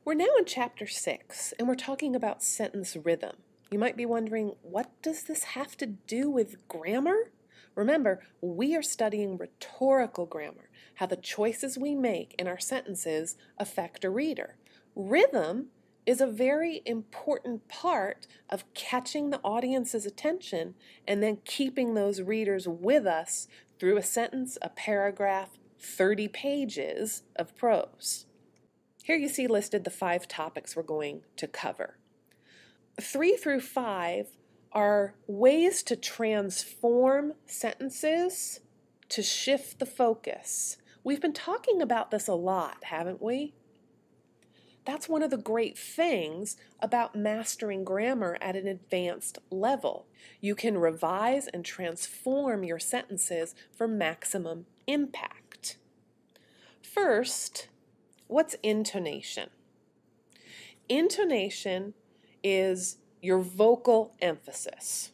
We're now in Chapter 6, and we're talking about sentence rhythm. You might be wondering, what does this have to do with grammar? Remember, we are studying rhetorical grammar, how the choices we make in our sentences affect a reader. Rhythm is a very important part of catching the audience's attention and then keeping those readers with us through a sentence, a paragraph, 30 pages of prose. Here you see listed the 5 topics we're going to cover. 3 through 5 are ways to transform sentences to shift the focus. We've been talking about this a lot, haven't we? That's one of the great things about mastering grammar at an advanced level. You can revise and transform your sentences for maximum impact. First, what's intonation? Intonation is your vocal emphasis,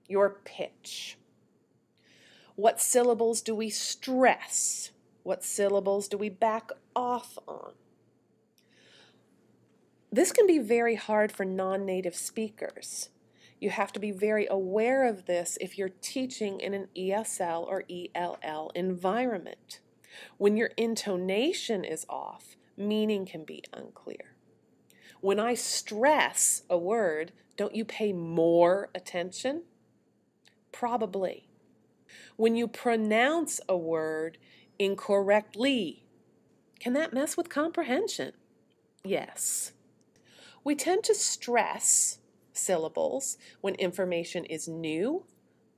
your pitch. What syllables do we stress? What syllables do we back off on? This can be very hard for non-native speakers. You have to be very aware of this if you're teaching in an ESL or ELL environment. When your intonation is off, meaning can be unclear. When I stress a word, don't you pay more attention? Probably. When you pronounce a word incorrectly, can that mess with comprehension? Yes. We tend to stress syllables when information is new,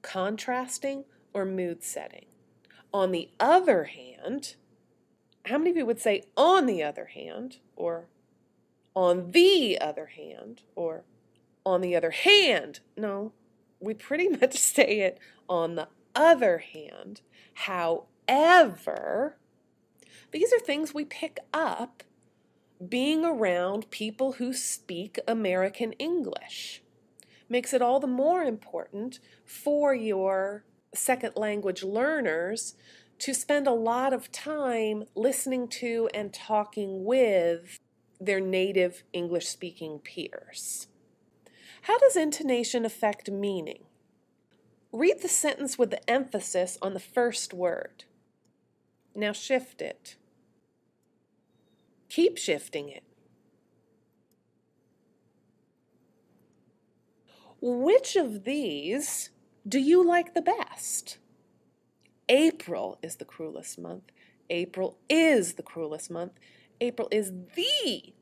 contrasting, or mood setting. On the other hand, how many of you would say on the other hand, or on the other hand, or on the other hand? No, we pretty much say it on the other hand. However, these are things we pick up being around people who speak American English. Makes it all the more important for your second language learners to spend a lot of time listening to and talking with their native English-speaking peers. How does intonation affect meaning? Read the sentence with the emphasis on the first word. Now shift it. Keep shifting it. Which of these do you like the best? April is the cruelest month. April is the cruelest month. April is the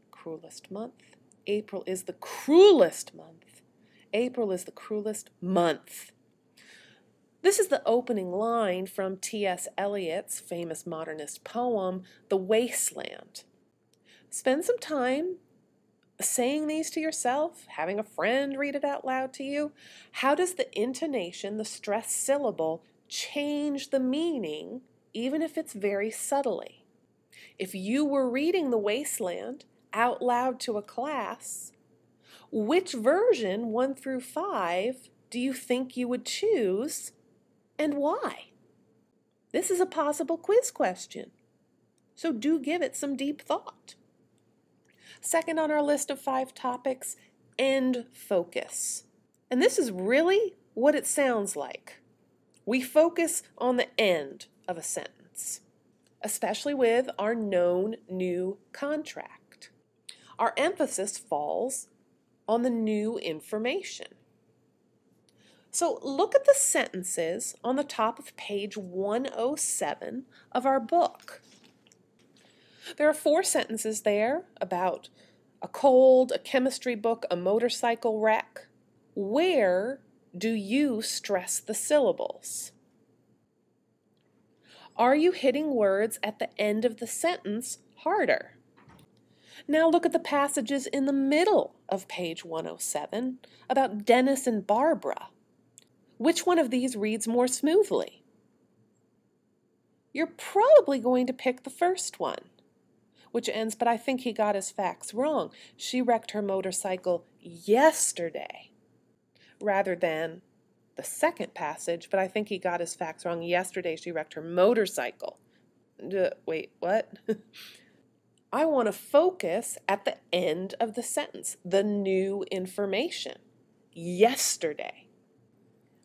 cruelest month. April is the cruelest month. April is the cruelest month. This is the opening line from T.S. Eliot's famous modernist poem, The Wasteland. Spend some time saying these to yourself, having a friend read it out loud to you. How does the intonation, the stressed syllable, change the meaning, even if it's very subtly? If you were reading The Wasteland out loud to a class, which version, 1 through 5, do you think you would choose, and why? This is a possible quiz question, so do give it some deep thought. Second on our list of 5 topics, end focus. And this is really what it sounds like. We focus on the end of a sentence, especially with our known new contract. Our emphasis falls on the new information. So look at the sentences on the top of page 107 of our book. There are 4 sentences there about a cold, a chemistry book, a motorcycle wreck. Where do you stress the syllables? Are you hitting words at the end of the sentence harder? Now look at the passages in the middle of page 107 about Dennis and Barbara. Which one of these reads more smoothly? You're probably going to pick the first one, which ends, but I think he got his facts wrong. She wrecked her motorcycle yesterday, rather than the second passage, but I think he got his facts wrong. Yesterday she wrecked her motorcycle. Wait, what? I want to focus at the end of the sentence, the new information, yesterday.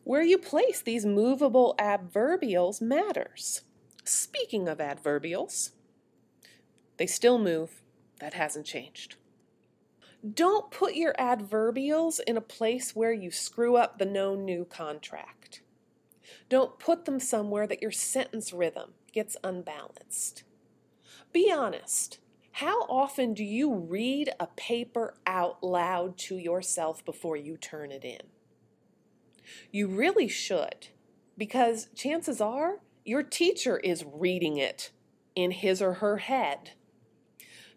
Where you place these movable adverbials matters. Speaking of adverbials, they still move. That hasn't changed. Don't put your adverbials in a place where you screw up the known new contract. Don't put them somewhere that your sentence rhythm gets unbalanced. Be honest. How often do you read a paper out loud to yourself before you turn it in? You really should, because chances are your teacher is reading it in his or her head,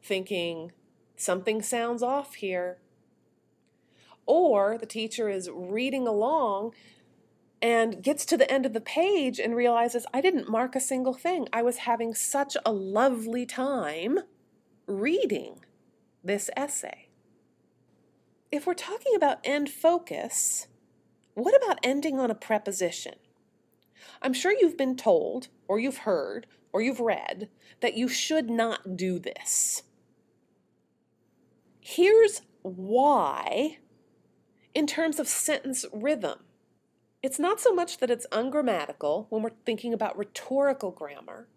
thinking something sounds off here. Or the teacher is reading along and gets to the end of the page and realizes, I didn't mark a single thing. I was having such a lovely time reading this essay. If we're talking about end focus, what about ending on a preposition? I'm sure you've been told, or you've heard, or you've read that you should not do this. Here's why in terms of sentence rhythm. It's not so much that it's ungrammatical when we're thinking about rhetorical grammar.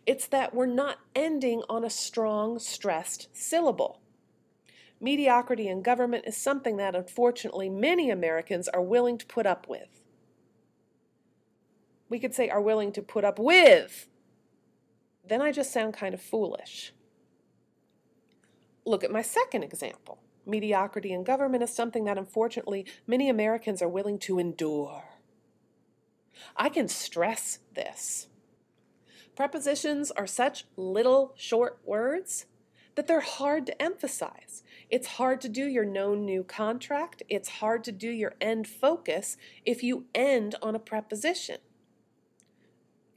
It's that we're not ending on a strong, stressed syllable. Mediocrity in government is something that, unfortunately, many Americans are willing to put up with. We could say are willing to put up with. Then I just sound kind of foolish. Look at my second example. Mediocrity in government is something that, unfortunately, many Americans are willing to endure. I can stress this. Prepositions are such little short words that they're hard to emphasize. It's hard to do your known new contract. It's hard to do your end focus if you end on a preposition.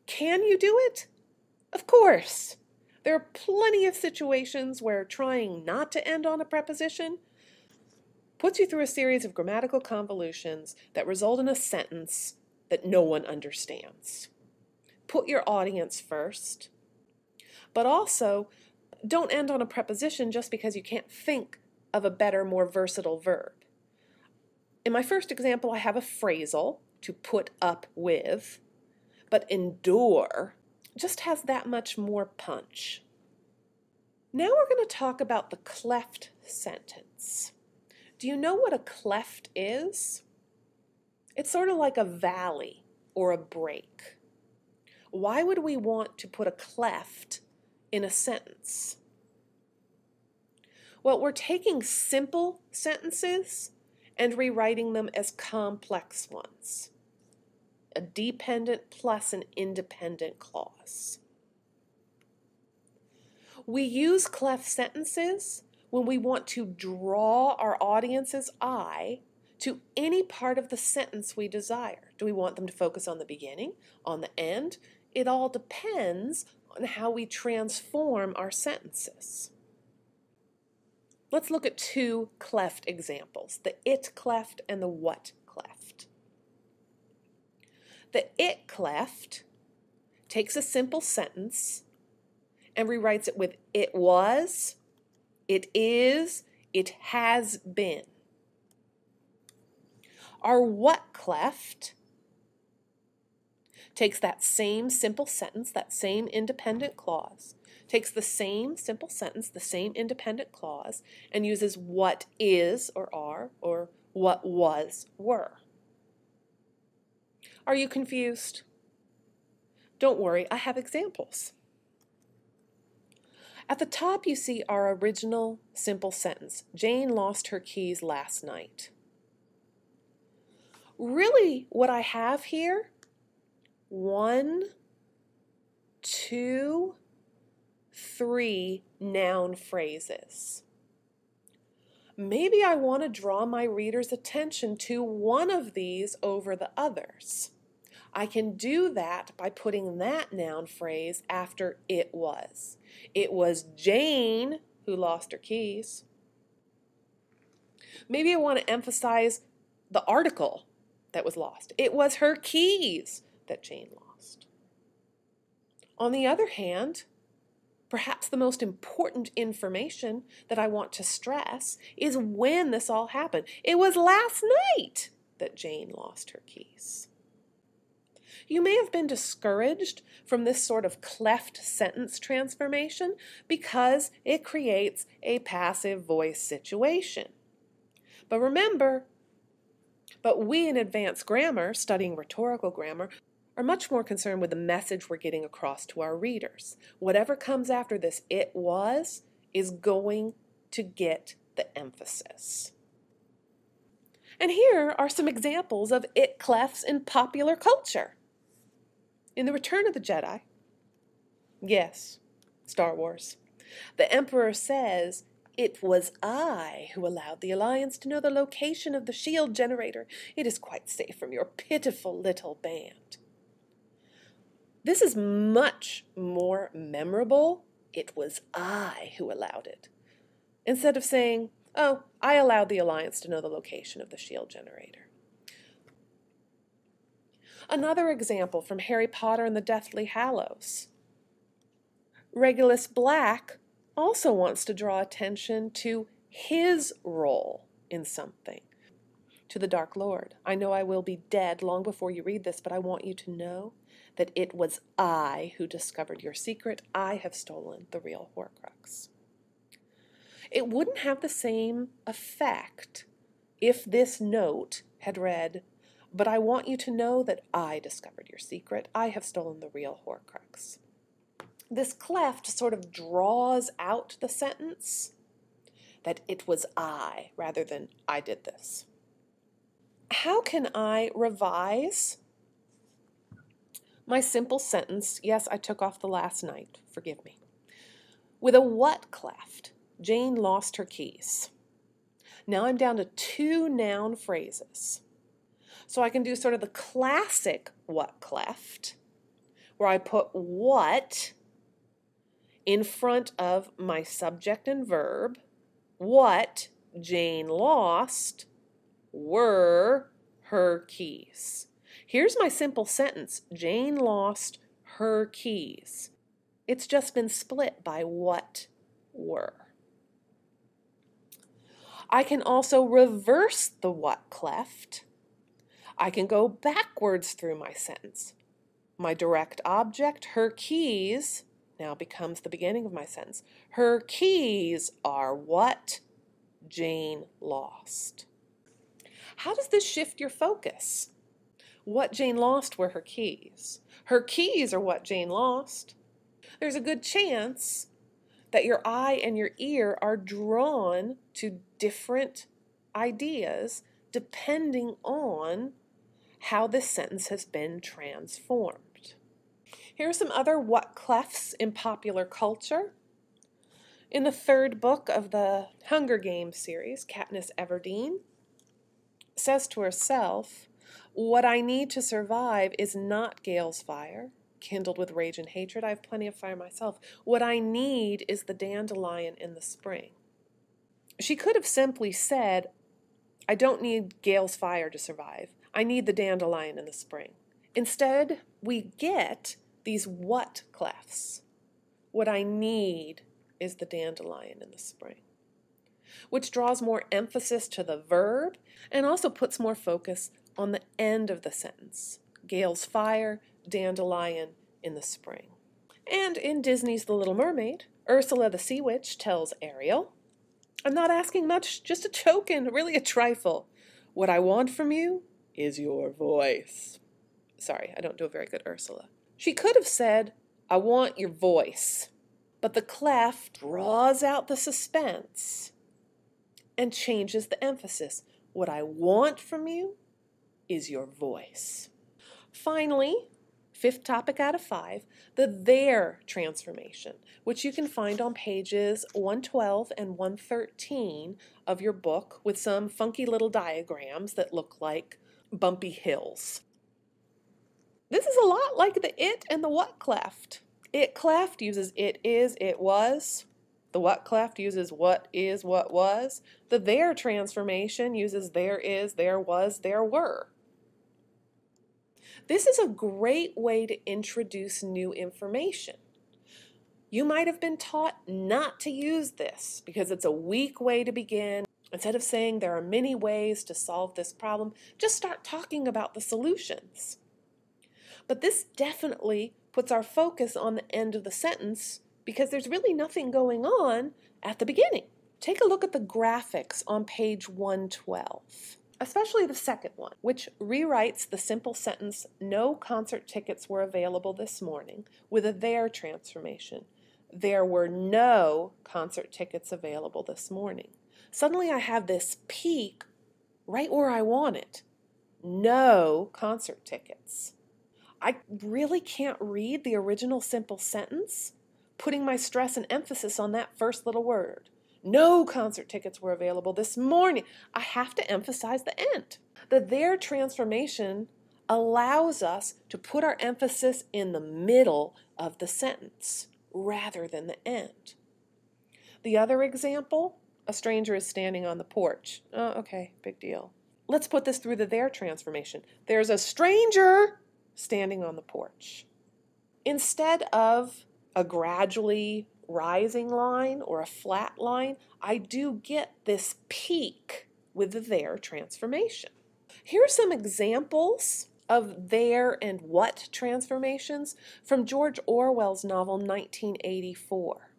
Can you do it? Of course. There are plenty of situations where trying not to end on a preposition puts you through a series of grammatical convolutions that result in a sentence that no one understands. Put your audience first, but also don't end on a preposition just because you can't think of a better, more versatile verb. In my first example, I have a phrasal, to put up with, but endure just has that much more punch. Now we're going to talk about the cleft sentence. Do you know what a cleft is? It's sort of like a valley or a break. Why would we want to put a cleft in a sentence? Well, we're taking simple sentences and rewriting them as complex ones. A dependent plus an independent clause. We use cleft sentences when we want to draw our audience's eye to any part of the sentence we desire. Do we want them to focus on the beginning, on the end? It all depends on how we transform our sentences. Let's look at two cleft examples, the It-Cleft and the What-Cleft. The It-Cleft takes a simple sentence and rewrites it with it was, it is, it has been. Our What-Cleft takes that same simple sentence, that same independent clause, takes the same simple sentence, the same independent clause, and uses what is or are or what was were. Are you confused? Don't worry, I have examples. At the top you see our original simple sentence, Jane lost her keys last night. Really, what I have here, 1, 2, 3 noun phrases. Maybe I want to draw my reader's attention to one of these over the others. I can do that by putting that noun phrase after it was. It was Jane who lost her keys. Maybe I want to emphasize the article that was lost. It was her keys that Jane lost. On the other hand, Perhaps the most important information that I want to stress is when this all happened. It was last night that Jane lost her keys. You may have been discouraged from this sort of cleft sentence transformation because it creates a passive voice situation. But remember, we in advanced grammar, studying rhetorical grammar, are much more concerned with the message we're getting across to our readers. Whatever comes after this "it was" is going to get the emphasis. And here are some examples of it-clefts in popular culture. In The Return of the Jedi, yes, Star Wars, the Emperor says, "It was I who allowed the Alliance to know the location of the shield generator. It is quite safe from your pitiful little band." This is much more memorable. "It was I who allowed it," instead of saying, "Oh, I allowed the Alliance to know the location of the shield generator." Another example from Harry Potter and the Deathly Hallows. Regulus Black also wants to draw attention to his role in something. To the Dark Lord, "I know I will be dead long before you read this, but I want you to know that it was I who discovered your secret. I have stolen the real Horcrux." It wouldn't have the same effect if this note had read, "But I want you to know that I discovered your secret. I have stolen the real Horcrux." This cleft sort of draws out the sentence that "it was I" rather than "I did this." How can I revise my simple sentence? Yes, I took off the last night. Forgive me. With a what-cleft, Jane lost her keys. Now I'm down to 2 noun phrases. So I can do sort of the classic what-cleft, where I put what in front of my subject and verb. What Jane lost were her keys. Here's my simple sentence. Jane lost her keys. It's just been split by what were. I can also reverse the what-cleft. I can go backwards through my sentence. My direct object, her keys, now becomes the beginning of my sentence. Her keys are what Jane lost. How does this shift your focus? What Jane lost were her keys. Her keys are what Jane lost. There's a good chance that your eye and your ear are drawn to different ideas depending on how this sentence has been transformed. Here are some other what-clefts in popular culture. In the 3rd book of the Hunger Games series, Katniss Everdeen says to herself, "What I need to survive is not Gale's fire, kindled with rage and hatred. I have plenty of fire myself. What I need is the dandelion in the spring." She could have simply said, "I don't need Gale's fire to survive. I need the dandelion in the spring." Instead, we get these what-clefts. What I need is the dandelion in the spring, which draws more emphasis to the verb and also puts more focus on the end of the sentence. Gale's fire, dandelion in the spring. And in Disney's The Little Mermaid, Ursula the Sea Witch tells Ariel, "I'm not asking much, just a token, really a trifle. What I want from you is your voice." Sorry, I don't do a very good Ursula. She could have said, "I want your voice," but the cleft draws out the suspense and changes the emphasis. What I want from you is your voice. Finally, 5th topic out of 5, the there transformation, which you can find on pages 112 and 113 of your book with some funky little diagrams that look like bumpy hills. This is a lot like the it and the what-cleft. It-cleft uses it is, it was. The what-cleft uses what is, what was. The there transformation uses there is, there was, there were. This is a great way to introduce new information. You might have been taught not to use this because it's a weak way to begin. Instead of saying there are many ways to solve this problem, just start talking about the solutions. But this definitely puts our focus on the end of the sentence because there's really nothing going on at the beginning. Take a look at the graphics on page 112, especially the second one, which rewrites the simple sentence, "No concert tickets were available this morning," with a there transformation. There were no concert tickets available this morning. Suddenly I have this peak right where I want it. No concert tickets. I really can't read the original simple sentence, putting my stress and emphasis on that first little word. No concert tickets were available this morning. I have to emphasize the end. The there transformation allows us to put our emphasis in the middle of the sentence rather than the end. The other example, a stranger is standing on the porch. Oh, okay, big deal. Let's put this through the there transformation. There's a stranger standing on the porch. Instead of a gradually rising line or a flat line, I do get this peak with the there transformation. Here are some examples of there and what transformations from George Orwell's novel 1984.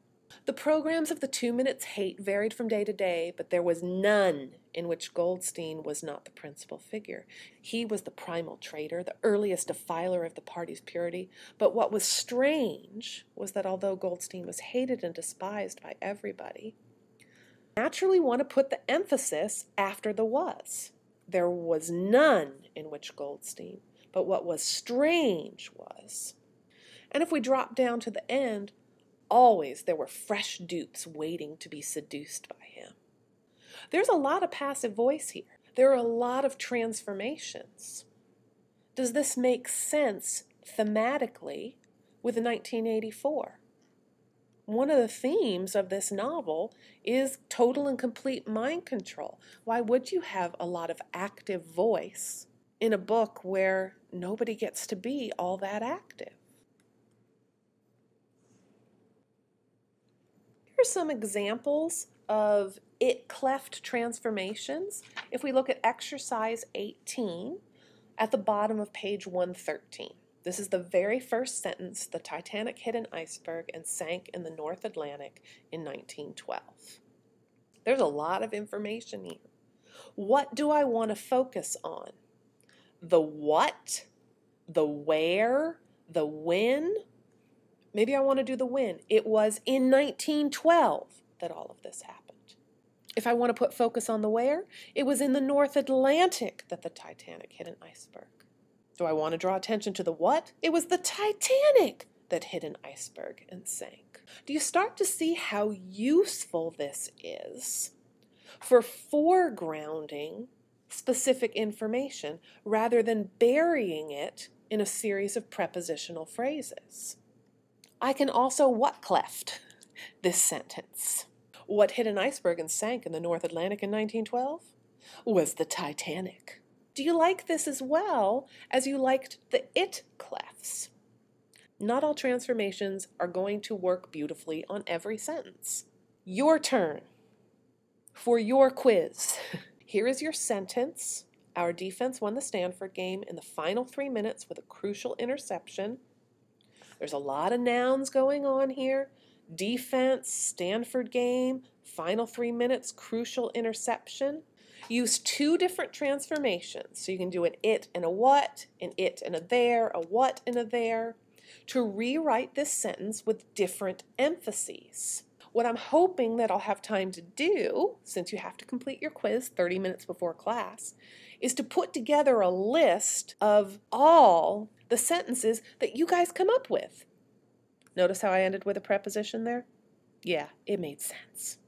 The programs of the 2 Minutes Hate varied from day to day, but there was none in which Goldstein was not the principal figure. He was the primal traitor, the earliest defiler of the party's purity. But what was strange was that although Goldstein was hated and despised by everybody, naturally want to put the emphasis after the was. There was none in which Goldstein, but what was strange was. And if we drop down to the end, always there were fresh dupes waiting to be seduced by him. There's a lot of passive voice here. There are a lot of transformations. Does this make sense thematically with 1984? One of the themes of this novel is total and complete mind control. Why would you have a lot of active voice in a book where nobody gets to be all that active? Here are some examples of It-Cleft transformations. If we look at exercise 18 at the bottom of page 113. This is the very first sentence: the Titanic hit an iceberg and sank in the North Atlantic in 1912. There's a lot of information here. What do I want to focus on? The what, the where, the when? Maybe I want to do the when. It was in 1912 that all of this happened. If I want to put focus on the where, it was in the North Atlantic that the Titanic hit an iceberg. Do I want to draw attention to the what? It was the Titanic that hit an iceberg and sank. Do you start to see how useful this is for foregrounding specific information rather than burying it in a series of prepositional phrases? I can also what-cleft this sentence. What hit an iceberg and sank in the North Atlantic in 1912 was the Titanic. Do you like this as well as you liked the It-Clefts? Not all transformations are going to work beautifully on every sentence. Your turn for your quiz. Here is your sentence. Our defense won the Stanford game in the final 3 minutes with a crucial interception. There's a lot of nouns going on here. Defense, Stanford game, final 3 minutes, crucial interception. Use 2 different transformations. So you can do an it and a what, an it and a there, a what and a there, to rewrite this sentence with different emphases. What I'm hoping that I'll have time to do, since you have to complete your quiz 30 minutes before class, is to put together a list of all the sentences that you guys come up with. Notice how I ended with a preposition there? Yeah, it made sense.